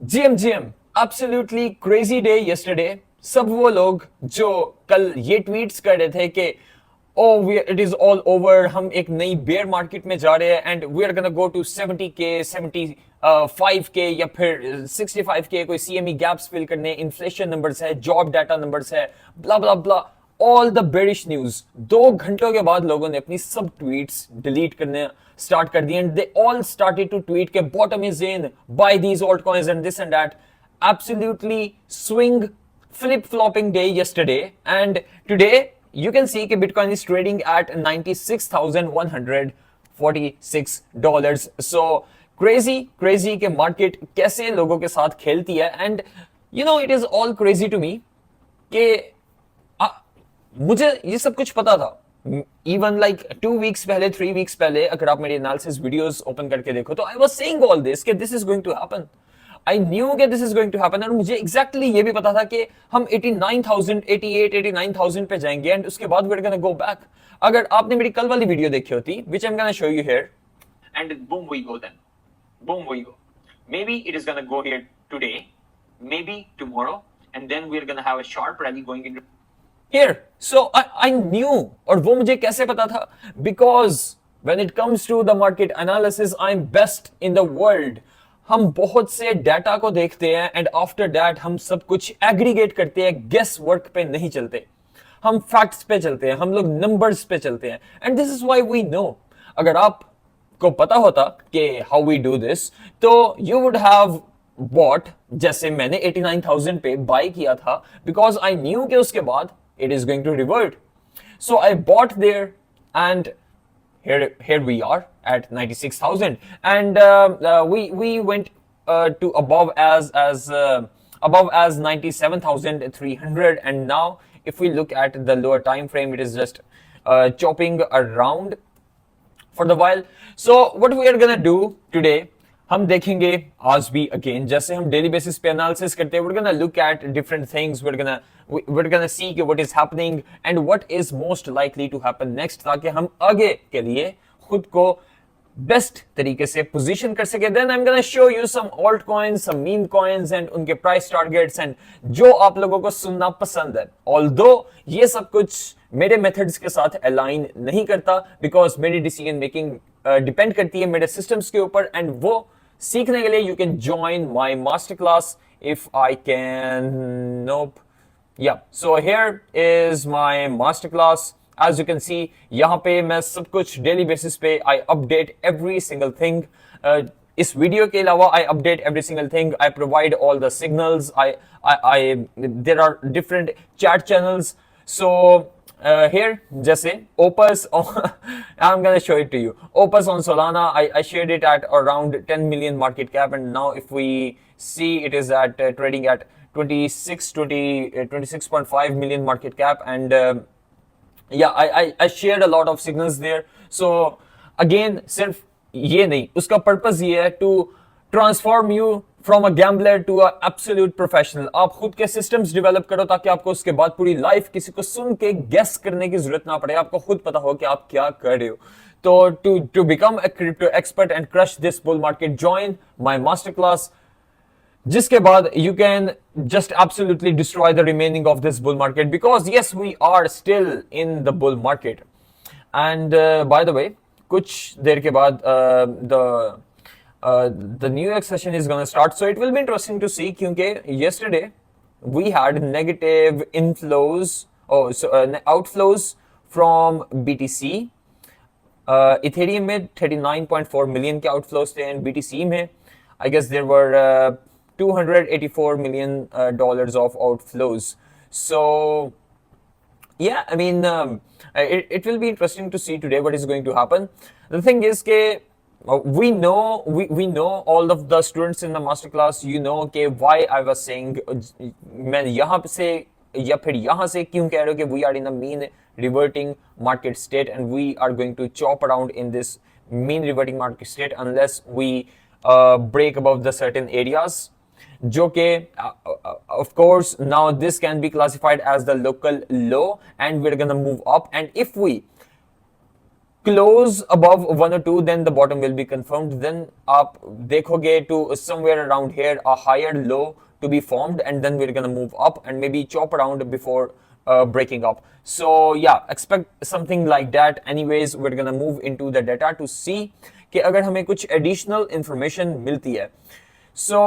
GM absolutely crazy day yesterday। सब वो लोग जो कल ये ट्वीट्स कर रहे थे कि oh it is all over, हम एक नई बेयर मार्केट में जा रहे हैं and we are gonna go to 70K 75K या फिर 65K, कोई सीएमई गैप्स फिल करने, इन्फ्लेशन नंबर्स है, जॉब डाटा नंबर्स है, blah blah blah, all the bearish news. 2 घंटों के बाद लोगों ने अपनी सब ट्वीट्स डिलीट करने स्टार्ट कर दिए and they all started to tweet के bottom is in, buy these altcoins and this and that. Absolutely swing flip flopping day yesterday, and today you can see that Bitcoin is trading at $96,146। So crazy कि market कैसे लोगों के साथ खेलती है। and you know it is all crazy to me कि मुझे ये सब कुछ पता था। इवन लाइक 2 वीक्स पहले, 3 वीक्स पहले, अगर आप मेरी एनालिसिस वीडियोस ओपन करके देखो तो I was saying all this कि this is going to happen. I knew कि this is going to happen, और मुझे एग्जैक्टली ये भी पता था कि हम 89,000, 88, 89,000 पे जाएंगे एंड उसके बाद we are gonna go back. अगर आपने मेरी कल वाली वीडियो देखी होती, which I am gonna show you here, and boom we go, then boom we go. Maybe it is going to go here today, maybe tomorrow, and then we're going to have a sharp rally going into here. So I knew, और वो मुझे कैसे पता था? Because when it comes to the market analysis, I'm best in the world. हम बहुत से data को देखते हैं एंड आफ्टर दैट हम सब कुछ एग्रीगेट करते हैं, गेस वर्क पे नहीं चलते, हम फैक्ट्स पे चलते हैं, हम लोग नंबर्स पे चलते हैं, and this is why we know. अगर आप को पता होता कि हाउ वी डू दिस, तो यू वुड हैव बॉट, जैसे मैंने 89,000 पे बाय किया था, बिकॉज आई न्यू कि उसके बाद it is going to revert. So I bought there, and here we are at 96,000, and we went to above as 97,300, and now if we look at the lower time frame, it is just chopping around for the while. So what we are gonna do today, हम देखेंगे आज भी again, जैसे हम daily basis पे analysis करते हैं, we're gonna look at different things, we're gonna see what is happening and what is most likely to happen next, ताकि हम आगे के लिए खुद को बेस्ट तरीके से पोजीशन कर सके। Then I am gonna show you some alt coins, some meme coins and उनके प्राइस टारगेट्स, एंड जो आप लोगों को सुनना पसंद है। ऑल्दो ये सब कुछ मेरे मेथड्स के साथ अलाइन नहीं करता, बिकॉज मेरी डिसीजन मेकिंग डिपेंड करती है मेरे सिस्टम्स के ऊपर, एंड वो सीखने के लिए you can join my master class if I can. Nope, yeah, so here is my masterclass. As you can see, यहाँ पे मैं सब कुछ डेली बेसिस पे I update every single thing. इस वीडियो के अलावा I update every single thing. I provide all the signals. There are different chat channels. So here, जैसे Opus, I'm gonna show it to you. Opus on Solana, I shared it at around 10 million market cap, and now if we see, it is at trading at 26.5 million market cap, and yeah, I shared a lot of signals there. So again, सिर्फ ये नहीं, उसका purpose ये है to transform you from a gambler to a absolute professional। आप खुद के systems develop करो ताकि आपको उसके बाद पूरी लाइफ किसी को सुन के guess करने की जरूरत ना पड़े, आपको खुद पता हो कि आप क्या कर रहे हो। तो to become a crypto expert and crush this bull market, join my masterclass, जिसके बाद you can just absolutely destroy the remaining of this bull market, because yes, we are still in the bull market। and by the way, कुछ देर के बाद the New York session is going to start, so it will be interesting to see, क्योंकि yesterday we had negative inflows, outflows from BTC। Ethereum में 39.4 million के outflows थे, and BTC में I guess there were $284 million of outflows। So yeah, I mean, it will be interesting to see today what is going to happen. The thing is that we know all of the students in the masterclass, you know कि why I was saying, मैं यहाँ से या फिर यहाँ से क्यों कह रहा हूँ कि we are in a mean reverting market state, and we are going to chop around in this mean reverting market state unless we break above the certain areas, जो कि of course now this can be classified as the local low, and we're gonna move up, and if we close above 1 or 2, then the bottom will be confirmed. Then आप देखोगे to somewhere around here a higher low to be formed, and then we're gonna move up and maybe chop around before breaking up. So yeah, expect something like that. Anyways, we're gonna move into the data to see कि अगर हमें कुछ additional information मिलती है. So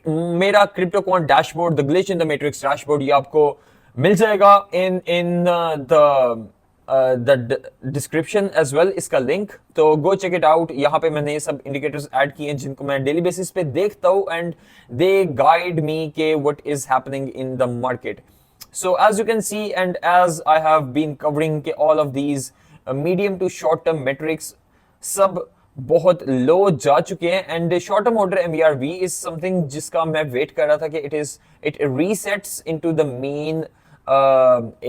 मेरा crypto quant dashboard, the glitch in the matrix dashboard, ये आपको मिल जाएगा in the description as well, इसका लिंक, तो गो चेक इट आउट. यहाँ पे मैंने ये सब इंडिकेटर्स ऐड किए हैं जिनको मैं डेली बेसिस पे देखता हूँ, एंड दे गाइड मी के what is happening in the market. So as you can see, and as I have been covering all of these medium to short term metrics, सब बहुत लो जा चुके हैं. And short term order MVRV is something जिसका मैं wait कर रहा था कि it resets into the main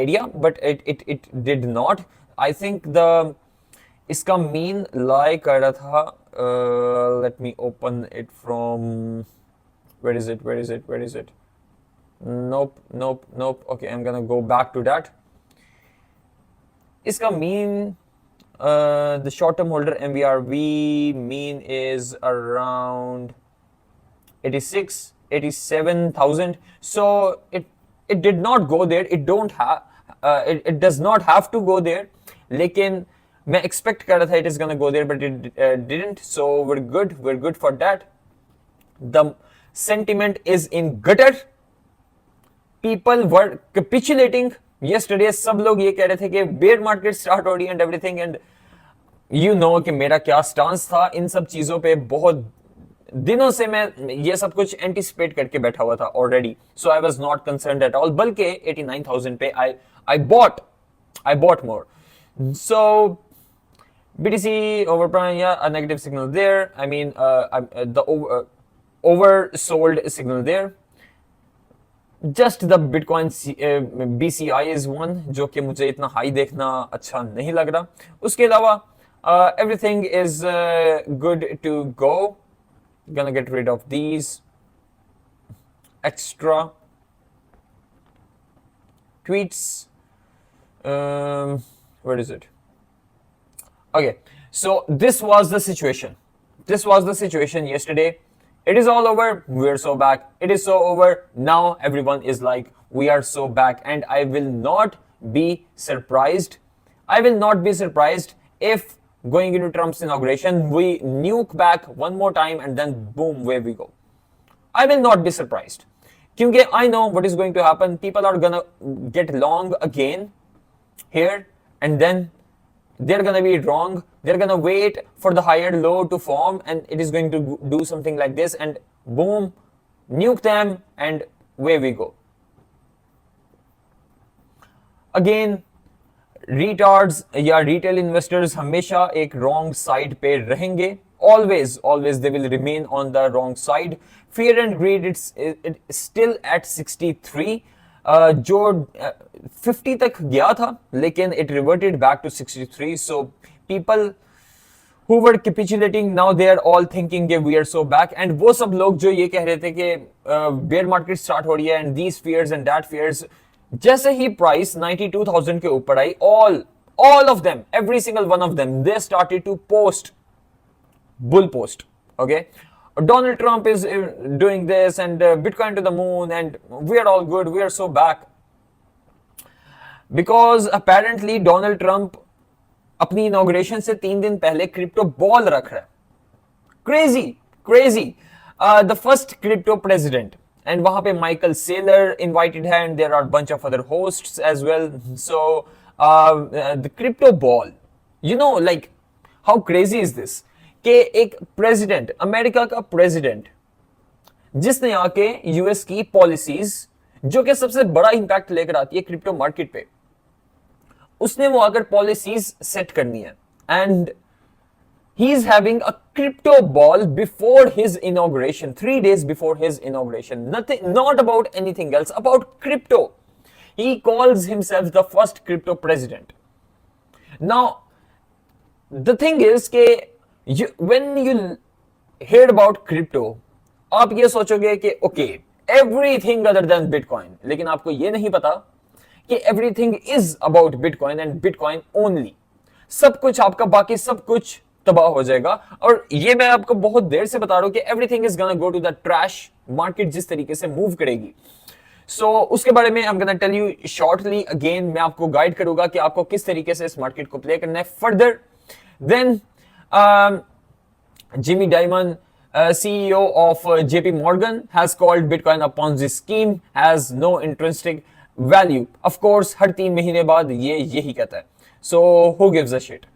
area, but it did not. I think the इसका मीन लाई कर रहा था. Let me open it from, where is it. Nope. Okay, I'm gonna go back to that. इसका mean, the short-term holder MVRV mean is around 87,000. So it did not go there. It does not have to go there. लेकिन मैं expect कर रहा था it is gonna go there, but it didn't. So we're good for that. The sentiment is in gutter. People were capitulating yesterday. सब लोग ये कह रहे थे कि बेयर मार्केट स्टार्ट हो रही है and everything, and you know कि मेरा क्या स्टांस था इन सब चीजों पे. बहुत दिनों से मैं ये सब कुछ एंटिसिपेट करके बैठा हुआ था already. So I was not concerned at all. बल्कि 89,000 पे I bought more. So BTC overprime, yeah, a negative signal there. I mean, the oversold signal there. Just the bitcoin BCI is one, जो कि मुझे इतना high देखना अच्छा नहीं लग रहा. उसके अलावा everything is good to go. Gonna get rid of these extra tweets. Where is it? Okay, so this was the situation yesterday. It is all over. We're so back. It is so over. Now everyone is like, we are so back. And I will not be surprised. If going into Trump's inauguration, we nuke back one more time and then boom, where we go. I will not be surprised. Because I know what is going to happen. People are gonna get long again here, and then they're gonna be wrong. They're gonna wait for the higher low to form, and it is going to do something like this, and boom, nuke them, and where we go. Again, retards या retail investors हमेशा एक wrong side पे रहेंगे. Always they will remain on the wrong side. Fear and greed, it's still at 63. जो 50 तक गया था, लेकिन it reverted back to 63. So people who were capitulating, now they are all thinking that we are so back. And वो सब लोग जो ये कह रहे थे कि bear market start हो रही है and these fears and that fears, जैसे ही price 92,000 के ऊपर आई, all of them, every single one of them, they started to post bull post. Okay, Donald Trump is doing this, and Bitcoin to the moon, and we are all good, we are so back. Because apparently Donald Trump अपनी inauguration से 3 दिन पहले crypto ball रख रहा है. Crazy. The first crypto president, and वहां पे Michael Saylor invited है, and there are bunch of other hosts as well. So the crypto ball, you know, like how crazy is this कि एक president, America का president, जिसने आके US की policies, जो कि सबसे बड़ा इंपैक्ट लेकर आती है क्रिप्टो मार्केट पे, उसने वो अगर पॉलिसीज सेट करनी है, and he is having a crypto ball before his inauguration, 3 days before his inauguration. Nothing, not about anything else, about crypto. He calls himself the first crypto president. Now the thing is के when you heard about crypto, आप ये सोचोगे कि okay, everything other than bitcoin, लेकिन आपको ये नहीं पता कि everything is about Bitcoin and Bitcoin only. सब कुछ आपका बाकी सब कुछ तबाह हो जाएगा। और ये मैं आपको बहुत देर से बता रहा हूं कि everything is gonna go to the trash, market जिस तरीके से मूव करेगी। उसके बारे में I am gonna tell you shortly again, मैं आपको गाइड करूंगा कि आपको किस तरीके से इस मार्केट को प्ले करना है further. Then Jimmy Dimon, CEO of JP Morgan, has called Bitcoin a Ponzi scheme, has no intrinsic value. Of course, हर 3 महीने बाद ये यही कहता है. So who gives a shit?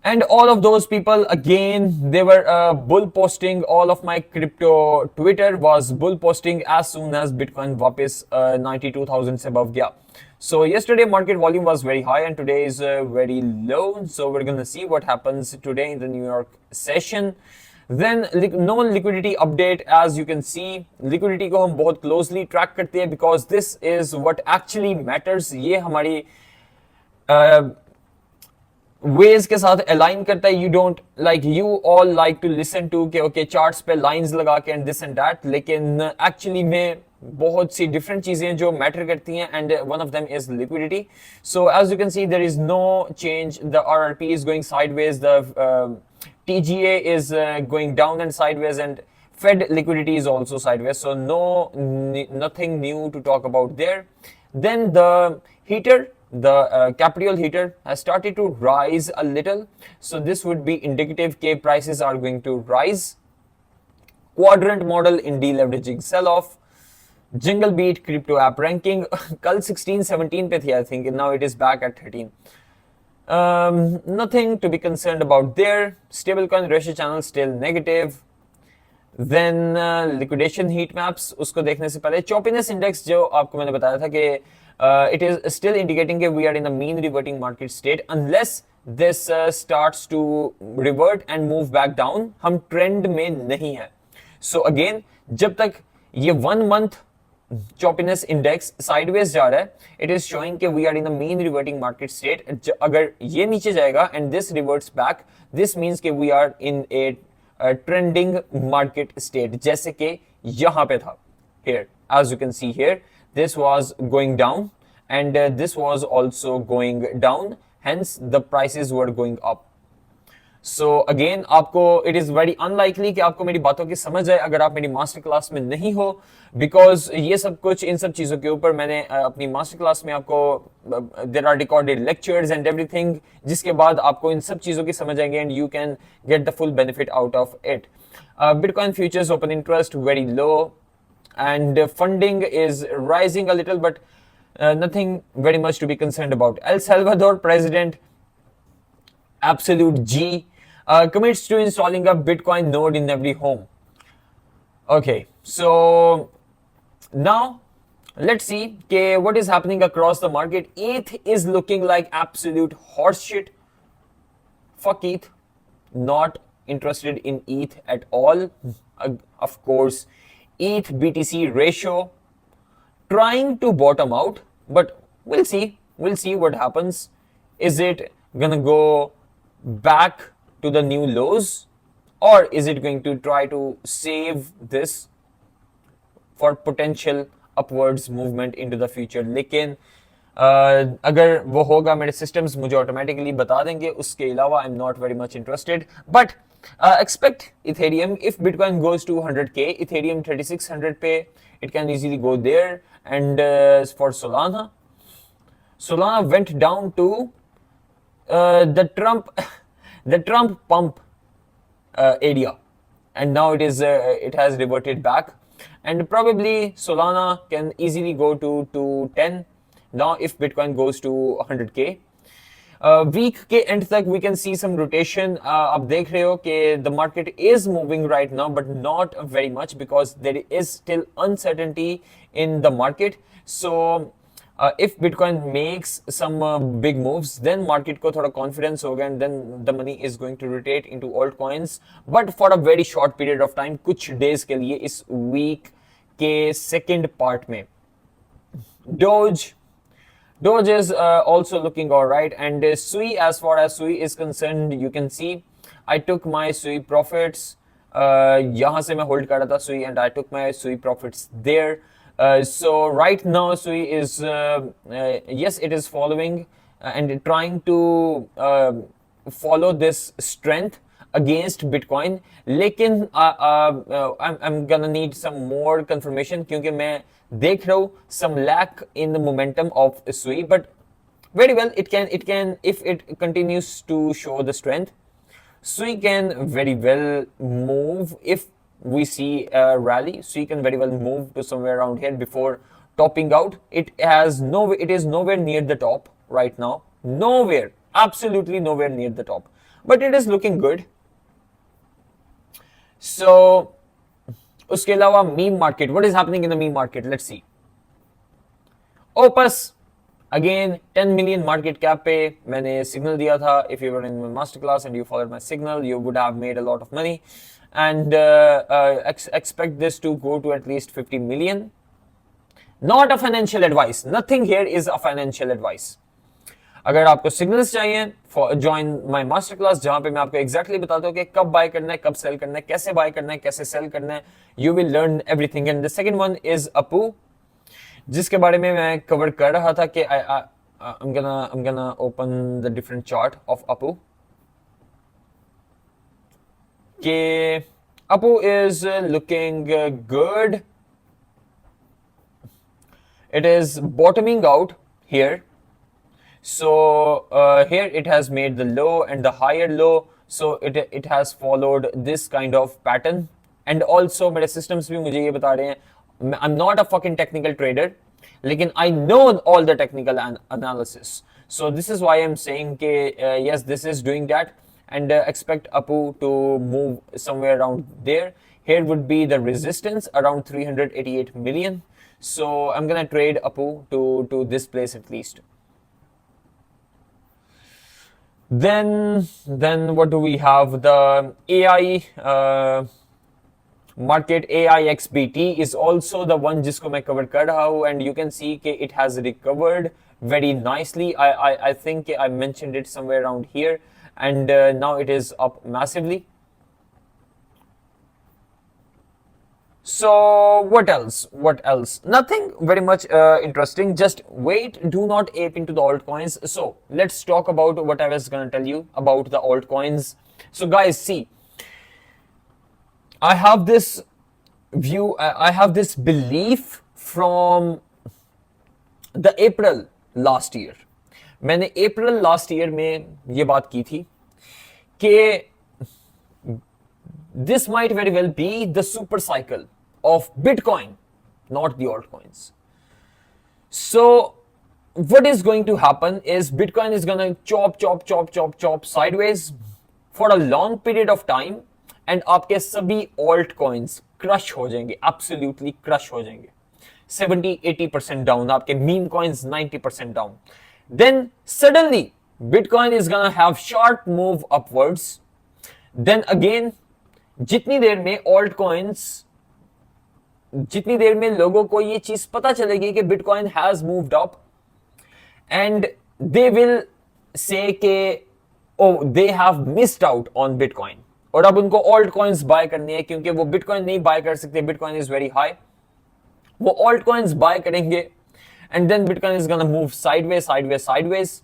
And all of those people, again, they were bull posting. All of my crypto Twitter was bull posting as soon as Bitcoin वापस 92,000 से above गया. So yesterday market volume was very high and today is very low. So we're gonna see what happens today in the New York session. Then non-liquidity update, as you can see, liquidity को हम बहुत closely track करते हैं because this is what actually matters. ये हमारी veg के साथ align करता है. You don't like, you all like to listen to के ओके चार्ट्स पे लाइंस लगा के एंड दिस एंड दैट, लेकिन एक्चुअली में बहुत सी डिफरेंट चीजें जो मैटर करती हैं and one of them is liquidity. So as you can see there is no change. The RRP is going sideways, the TGA is going down and sideways, and Fed liquidity is also sideways. So nothing new to talk about there. Then the heater, the capital heater has started to rise a little. So this would be indicative that prices are going to rise. Quadrant model in deleveraging sell-off. Jingle beat crypto app ranking. कल 16-17 पे थी I think, and now it is back at 13. Nothing to be concerned about there. Stablecoin ratio channel still negative. Then liquidation heat maps, उसको देखने से पहले choppiness index जो आपको मैंने बताया था कि it is still indicating that we are in a mean reverting market state unless this starts to revert and move back down. हम trend में नहीं है. So again, जब तक ये 1 month choppiness index sideways जा रहा है, it is showing कि we are in a mean reverting market state. अगर ये नीचे जाएगा and this reverts back, this means कि we are in a trending market state, जैसे कि यहाँ पे था. Here, as you can see here, this was going down and this was also going down, hence the prices were going up. So again, आपको it is very unlikely कि आपको मेरी बातों की समझ आए अगर आप मेरी मास्टर क्लास में नहीं हो, because ये सब कुछ इन सब चीज़ों के ऊपर मैंने अपनी मास्टर क्लास में आपको there are recorded lectures and everything, जिसके बाद आपको इन सब चीज़ों की समझ आएंगे and you can get the full benefit out of it. Bitcoin futures open interest very low and funding is rising a little, but nothing very much to be concerned about. El Salvador president Absolute G commits to installing a Bitcoin node in every home. Okay, so now let's see what is happening across the market. ETH is looking like absolute horseshit. Fuck ETH. Not interested in ETH at all. Of course, ETH BTC ratio trying to bottom out, but we'll see. We'll see what happens. Is it gonna go back to the new lows, or is it going to try to save this for potential upwards movement into the future? लेकिन अगर वो होगा मेरे systems मुझे automatically बता देंगे. उसके अलावा I'm not very much interested. But expect Ethereum, if Bitcoin goes to 100k, Ethereum 3600 पे, it can easily go there. And for Solana went down to the Trump pump area, and now it has reverted back, and probably Solana can easily go to 10 now if Bitcoin goes to 100k. Week के end तक we can see some rotation. आप देख रहे हो कि the market is moving right now, but not very much because there is still uncertainty in the market. So if Bitcoin makes some big moves, then market को थोड़ा confidence होगा and then the money is going to rotate into altcoins, but for a very short period of time, कुछ days के लिए इस week के second part में. Doge is also looking all right, and Sui, as far as Sui is concerned, you can see I took my Sui profits. यहाँ से मैं hold कर रहा था Sui, and I took my Sui profits there. So right now Sui is yes, it is following and trying to follow this strength against Bitcoin. लेकिन I'm gonna need some more confirmation क्योंकि मैं देख रहा हूँ some lack in the momentum of SUI, but very well it can if it continues to show the strength, SUI can very well move if we see a rally. SUI can very well move to somewhere around here before topping out. It is nowhere near the top right now. Nowhere, absolutely nowhere near the top. But it is looking good. So, उसके अलावा meme market. What is happening in the meme market? Let's see. Opus. Again, 10 million market cap पे मैंने signal दिया था. If you were in my masterclass and you followed my signal, you would have made a lot of money. And expect this to go to at least 50 million. Not a financial advice. Nothing here is a financial advice. अगर आपको signals चाहिए, join my masterclass जहाँ पे मैं आपको exactly बताता हूँ कि कब buy करना है, कब sell करना है, कैसे buy करना है, कैसे sell करना है. You will learn everything. And the second one is Apu, जिसके बारे में मैं कवर कर रहा था कि I'm gonna open the different chart of Apu. कि Apu is looking good. It is bottoming out here. So here it has made the low and the higher low. So it has followed this kind of pattern. And also मेरे systems भी मुझे ये बता रहे हैं, I'm not a fucking technical trader, लेकिन I know all the technical analysis. So this is why I'm saying कि yes, this is doing that, and expect Apu to move somewhere around there. Here would be the resistance around 388 million. So I'm gonna trade Apu to this place at least. Then what do we have? The AI market, AIXBT is also the one जिसको मैं cover कर रहा हूँ, and you can see कि it has recovered very nicely. I think I mentioned it somewhere around here, and now it is up massively. So what else? What else? Nothing very much interesting. Just wait. Do not ape into the altcoins. So let's talk about what I was gonna tell you about the altcoins. So guys, see, I have this view. I have this belief from the April last year. मैंने April last year में ये बात की थी कि this might very well be the super cycle of Bitcoin, not the altcoins. So what is going to happen is Bitcoin is going to chop sideways for a long period of time, and आपके सभी altcoins crush हो जाएंगे, absolutely crush हो जाएंगे. 70-80% down, आपके meme coins 90% down. Then suddenly Bitcoin is gonna have sharp move upwards. Then again, जितनी देर में altcoins, जितनी देर में लोगों को ये चीज पता चलेगी कि Bitcoin has moved up, and they will say कि oh they have missed out on Bitcoin, और अब उनको altcoins buy करनी है क्योंकि वो Bitcoin नहीं buy कर सकते, Bitcoin is very high. वो altcoins buy करेंगे, and then Bitcoin is gonna move sideways,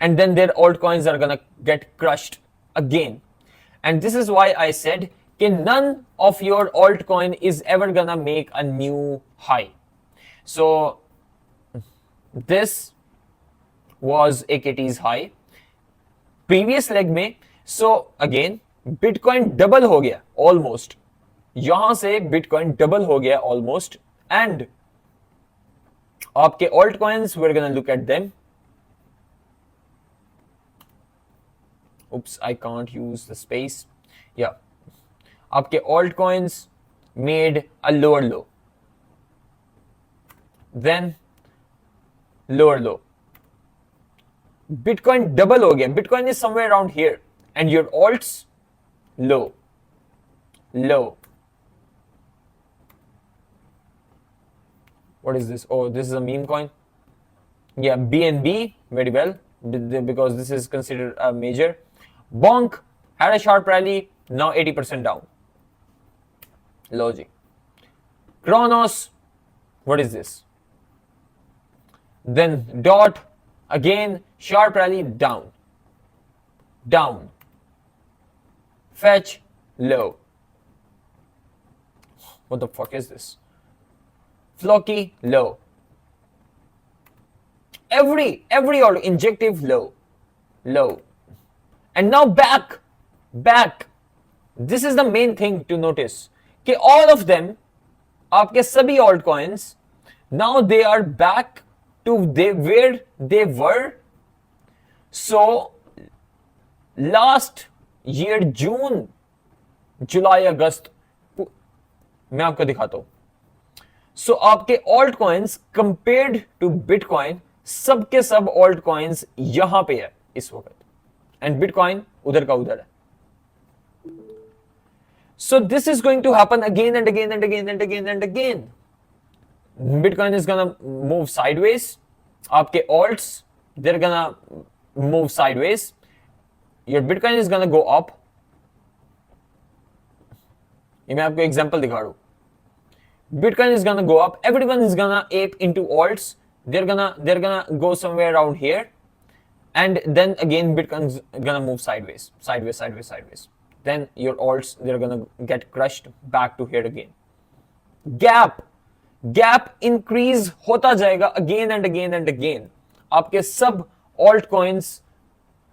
and then their altcoins are gonna get crushed again. And this is why I said that none of your altcoin is ever gonna make a new high. So this was AKT's high previous leg में. So again Bitcoin double हो गया almost. यहां से Bitcoin double हो गया almost, and आपके altcoins, we're gonna look at them. Oops, I can't use the space. Yeah, आपके altcoins made a lower low, then lower low. Bitcoin double हो गया. Bitcoin is somewhere around here, and your alts low. What is this? Oh, this is a meme coin. Yeah, BNB, very well, because this is considered a major. Bonk had a sharp rally, now 80% down. Logic. Kronos, what is this? Then DOT, Again, sharp rally down, down, fetch, low. What the fuck is this? Flocky, low. Every order, injective, low, low. And now back. This is the main thing to notice. कि all of them, आपके सभी altcoins, now they are back to where they were. So last year June, July, अगस्त, मैं आपको दिखाता हूं. So आपके altcoins compared to Bitcoin, सबके सब altcoins यहां पे है इस वक्त, and Bitcoin उधर का उधर है. So this is going to happen again and again and again and again and again. Bitcoin is gonna move sideways. आपके alts, they're gonna move sideways. Your Bitcoin is gonna go up. ये मैं आपको example दिखा रहा हूँ. Bitcoin is gonna go up. Everyone is gonna ape into alts. They're gonna go somewhere around here, and then again Bitcoin's gonna move sideways. Then your alts, they're gonna get crushed back to here again. Gap increase होता जाएगा again and again and again. आपके सब altcoins,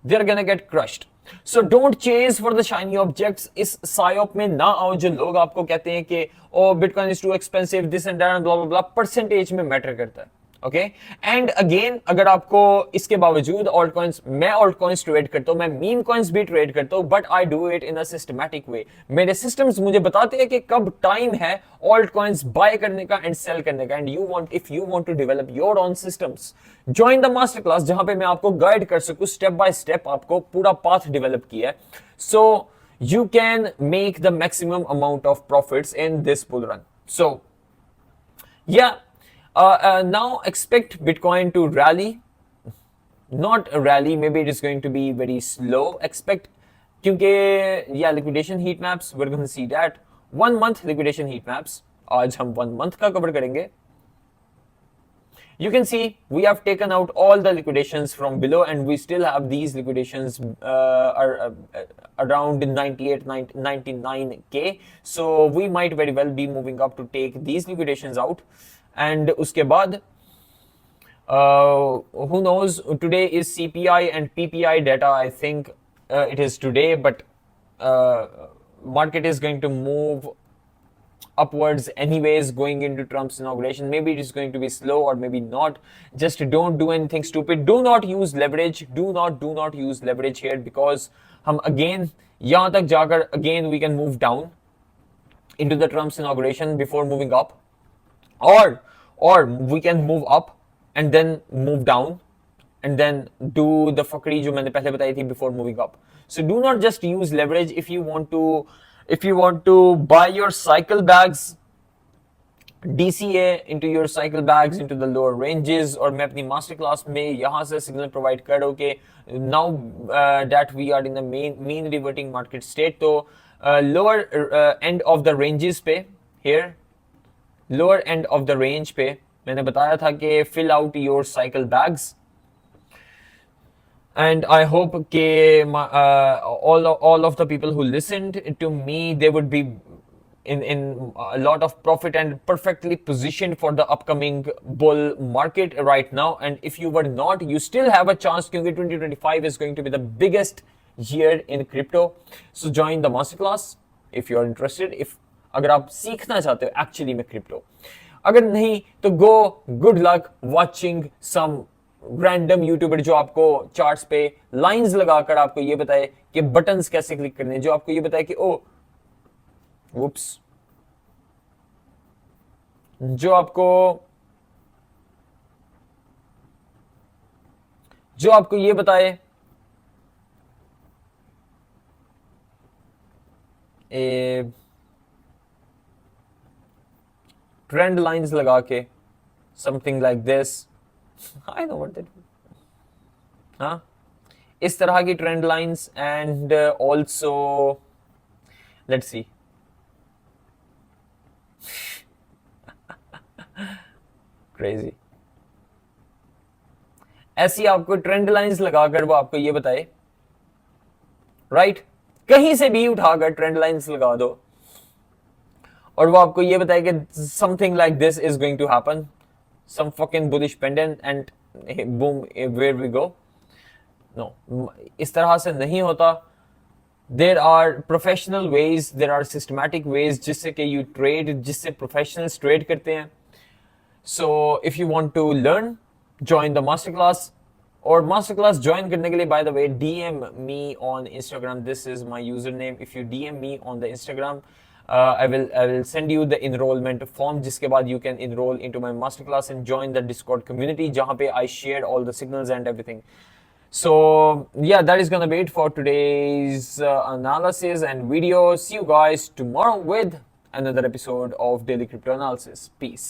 they're gonna get crushed. So don't chase for the shiny objects. इस psyop में ना आओ जो लोग आपको कहते हैं कि oh Bitcoin is too expensive, this and that and blah blah blah. Percentage में matter करता है. ओके एंड अगेन अगर आपको इसके बावजूद ऑल्ट कॉइन्स, मैं ऑल्ट कॉइन्स ट्रेड करता हूं, मैं मीम कॉइन्स भी ट्रेड करता हूं, but I do it in a systematic way. मेरे सिस्टम्स मुझे बताते हैं कि कब टाइम है ऑल्ट कॉइन्स बाय करने का एंड सेल करने का. And if you want to develop your own systems, join the master class जहां पे मैं आपको गाइड कर सकूं स्टेप बाय स्टेप, आपको पूरा पाथ डेवलप किया है. सो you can make the maximum amount of profits in this bull run. So yeah, now expect Bitcoin to rally, not a rally, maybe it is going to be very slow. Expect, क्योंकि yeah, liquidation heat maps, we're going to see that 1 month liquidation heat maps. आज हम 1 month का cover करेंगे. You can see we have taken out all the liquidations from below, and we still have these liquidations around 99k. So we might very well be moving up to take these liquidations out. And उसके बाद who knows, today is CPI and PPI data. I think it is today, but market is going to move upwards anyways going into Trump's inauguration. Maybe it is going to be slow or maybe not. Just don't do anything stupid. Do not use leverage. Do not use leverage here, because हम again यहाँ तक जाकर again we can move down into the Trump's inauguration before moving up, or we can move up and then move down and then do the fuckery जो मैंने पहले बताई थी before moving up. So do not just use leverage. If you want to buy your cycle bags, DCA into your cycle bags into the lower ranges, और मैं अपनी master class में यहाँ से signal provide कर रहा हूँ कि now that we are in the mean reverting market state, तो lower end of the ranges पे here, lower end of the range पे मैंने बताया था कि fill out your cycle bags. And I hope all of the people who listened to me, they would be in a lot of profit and perfectly positioned for the upcoming bull market right now. And if you were not, you still have a chance, because 2025 is going to be the biggest year in crypto. So join the masterclass if you are interested. If अगर आप सीखना चाहते हो actually में crypto, अगर नहीं तो go, good luck watching some random YouTuber जो आपको चार्ट्स पे लाइंस लगाकर आपको ये बताए कि बटन्स कैसे क्लिक करने, जो आपको ये बताए कि ओ वुप्स, जो आपको ये बताए ट्रेंड लाइंस लगा के something like this. I know what that is. हाँ, इस तरह की trend lines. And also let's see, crazy. ऐसी आपको ट्रेंड लाइंस लगाकर वो आपको ये बताए, राइट, कहीं से भी उठाकर ट्रेंड लाइंस लगा दो और वो आपको ये बताए कि something like this is going to happen, some fucking bullish pennant and boom where we go. No, इस तरह से नहीं होता। There are professional ways, there are systematic ways जिससे कि यू ट्रेड, जिससे प्रोफेशनल्स ट्रेड करते हैं। So if you want to learn, join the master class. और मास्टर क्लास ज्वाइन करने के लिए by the way DM me on Instagram, this is my user name. If you DM me on the Instagram, I will send you the enrollment form, जिसके बाद you can enroll into my master class and join the Discord community जहाँ पे I shared all the signals and everything. So yeah, that is gonna be it for today's analysis and video. See you guys tomorrow with another episode of Daily Crypto Analysis. Peace.